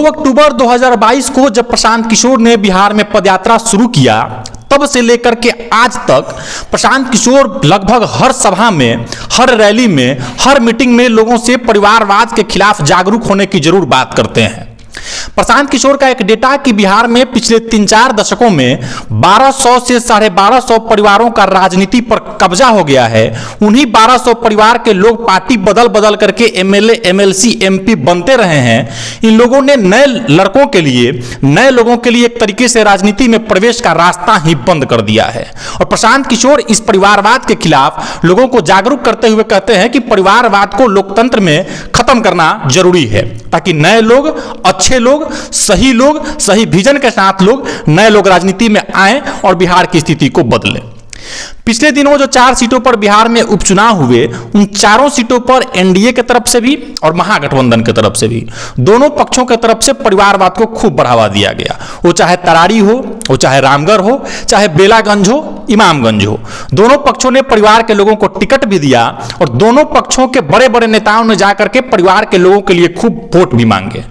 2 अक्टूबर 2022 को जब प्रशांत किशोर ने बिहार में पदयात्रा शुरू किया, तब से लेकर के आज तक प्रशांत किशोर लगभग हर सभा में, हर रैली में, हर मीटिंग में लोगों से परिवारवाद के खिलाफ जागरूक होने की जरूर बात करते हैं। प्रशांत किशोर का एक डेटा कि बिहार में पिछले 3-4 दशकों में 1200 से 1250 परिवारों का राजनीति पर कब्जा हो गया है। उन्हीं 1200 परिवार के लोग पार्टी बदल बदल करके एमएलए, एमएलसी, एमपी बनते रहे हैं। इन लोगों ने नए लड़कों के लिए, नए लोगों के लिए एक तरीके से राजनीति में प्रवेश का रास्ता ही बंद कर दिया है। और प्रशांत किशोर इस परिवारवाद के खिलाफ लोगों को जागरूक करते हुए कहते हैं कि परिवारवाद को लोकतंत्र में खत्म करना जरूरी है, ताकि नए लोग, अच्छे लोग, सही विजन के साथ लोग, नए लोग राजनीति में आए और बिहार की स्थिति को बदलें। पिछले दिनों जो 4 सीटों पर बिहार में उपचुनाव हुए, उन चारों सीटों पर एनडीए की तरफ से भी और महागठबंधन की तरफ से भी, दोनों पक्षों की तरफ से परिवारवाद को खूब बढ़ावा दिया गया। वो चाहे तरारी हो, वो चाहे रामगढ़ हो, चाहे बेलागंज हो, इमामगंज हो, दोनों पक्षों ने परिवार के लोगों को टिकट भी दिया और दोनों पक्षों के बड़े बड़े नेताओं ने जाकर के परिवार के लोगों के लिए खूब वोट भी मांगे।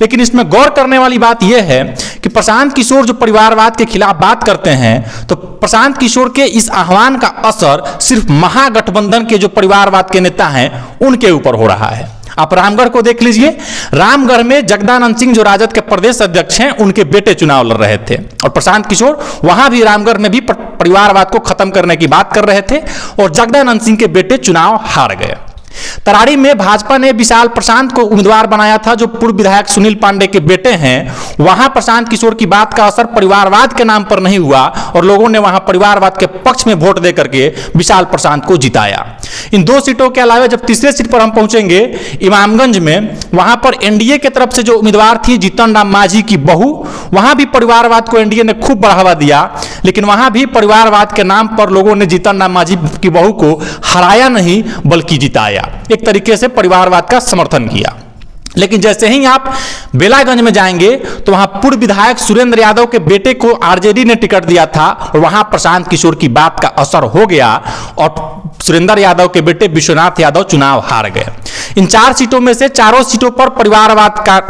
लेकिन इसमें गौर करने वाली बात यह है कि प्रशांत किशोर जो परिवारवाद के खिलाफ बात करते हैं, तो प्रशांत किशोर के इस आह्वान का असर सिर्फ महागठबंधन के जो परिवारवाद के नेता हैं उनके ऊपर हो रहा है। आप रामगढ़ को देख लीजिए। रामगढ़ में जगदानंद सिंह जो राजद के प्रदेश अध्यक्ष हैं, उनके बेटे चुनाव लड़ रहे थे और प्रशांत किशोर वहां भी रामगढ़ में भी परिवारवाद को खत्म करने की बात कर रहे थे और जगदानंद सिंह के बेटे चुनाव हार गए। तरारी में भाजपा ने विशाल प्रशांत को उम्मीदवार बनाया था, जो पूर्व विधायक सुनील पांडे के बेटे हैं। वहां प्रशांत किशोर की बात का असर परिवारवाद के नाम पर नहीं हुआ और लोगों ने वहां परिवारवाद के पक्ष में वोट देकर के विशाल प्रशांत को जिताया। इन 2 सीटों के अलावा जब तीसरे सीट पर हम पहुंचेंगे, इमामगंज में, वहां पर एनडीए की तरफ से जो उम्मीदवार थी जीतन राम मांझी की बहू, वहां भी परिवारवाद को एनडीए ने खूब बढ़ावा दिया। लेकिन वहां भी परिवारवाद के नाम पर लोगों ने जीतन राम मांझी की बहू को हराया नहीं बल्कि जिताया, एक तरीके से परिवारवाद का समर्थन किया। लेकिन जैसे ही आप बेलागंज में जाएंगे तो वहां पूर्व विधायक सुरेंद्र यादव के बेटे को आरजेडी ने टिकट दिया था और वहां प्रशांत किशोर की बात का असर हो गया और सुरेंद्र यादव के बेटे विश्वनाथ यादव चुनाव हार गए। इन 4 सीटों में से चारों सीटों पर परिवारवाद का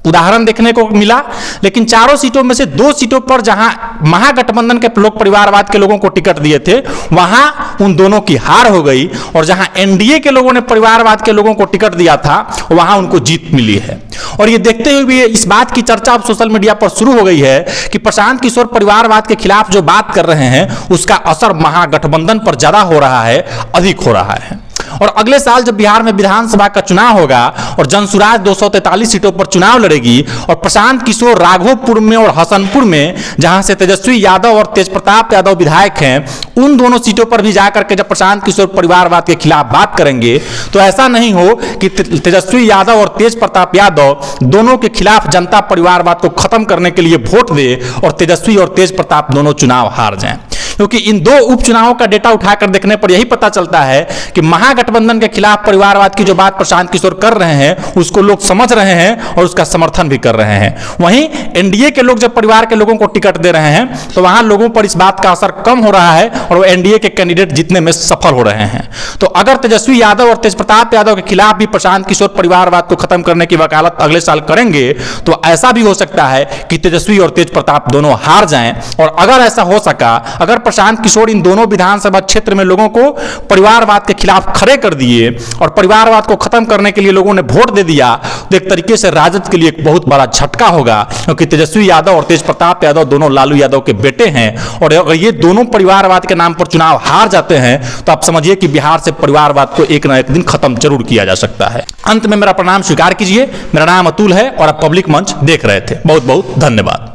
उदाहरण देखने को मिला। लेकिन चारों सीटों में से 2 सीटों पर जहां महागठबंधन के लोग परिवारवाद के लोगों को टिकट दिए थे, वहां उन दोनों की हार हो गई और जहां एनडीए के लोगों ने परिवारवाद के लोगों को टिकट दिया था, वहां उनको जीत मिली है। और ये देखते हुए भी इस बात की चर्चा अब सोशल मीडिया पर शुरू हो गई है कि प्रशांत किशोर परिवारवाद के खिलाफ जो बात कर रहे हैं, उसका असर महागठबंधन पर ज्यादा हो रहा है, अधिक हो रहा है। और अगले साल जब बिहार में विधानसभा का चुनाव होगा और जनसुराज 243 सीटों पर चुनाव लड़ेगी और प्रशांत किशोर राघोपुर में और हसनपुर में, जहां से तेजस्वी यादव और तेजप्रताप यादव विधायक हैं, उन दोनों सीटों पर भी जाकर के जब प्रशांत किशोर परिवारवाद के खिलाफ बात करेंगे, तो ऐसा नहीं हो कि तेजस्वी यादव और तेजप्रताप यादव दोनों के खिलाफ जनता परिवारवाद को खत्म करने के लिए वोट दे और तेजस्वी और तेजप्रताप दोनों चुनाव हार जाएं। क्योंकि इन 2 उपचुनावों का डेटा उठाकर देखने पर यही पता चलता है कि महागठबंधन के खिलाफ परिवारवाद की जो बात प्रशांत किशोर कर रहे हैं, उसको लोग समझ रहे हैं और उसका समर्थन भी कर रहे हैं। वहीं एनडीए के लोग जब परिवार के लोगों को टिकट दे रहे हैं, तो वहां लोगों पर इस बात का असर कम हो रहा है और वो एनडीए के कैंडिडेट जीतने में सफल हो रहे हैं। तो अगर तेजस्वी यादव और तेजप्रताप यादव के खिलाफ भी प्रशांत किशोर परिवारवाद को खत्म करने की वकालत अगले साल करेंगे, तो ऐसा भी हो सकता है कि तेजस्वी और तेजप्रताप दोनों हार जाएं। और अगर ऐसा हो सका, अगर प्रशांत किशोर इन दोनों विधानसभा क्षेत्र में लोगों को परिवारवाद के खिलाफ खड़े कर दिए और परिवारवाद को खत्म करने के लिए लोगों ने वोट दे दिया, तो एक तरीके से राजद के लिए एक बहुत बड़ा झटका होगा। क्योंकि तेजस्वी यादव और तेजप्रताप यादव दोनों लालू यादव के बेटे हैं और अगर ये दोनों परिवारवाद के नाम पर चुनाव हार जाते हैं, तो आप समझिए कि बिहार से परिवारवाद को एक न एक दिन खत्म जरूर किया जा सकता है। अंत में मेरा प्रणाम स्वीकार कीजिए। मेरा नाम अतुल है और आप पब्लिक मंच देख रहे थे। बहुत बहुत धन्यवाद।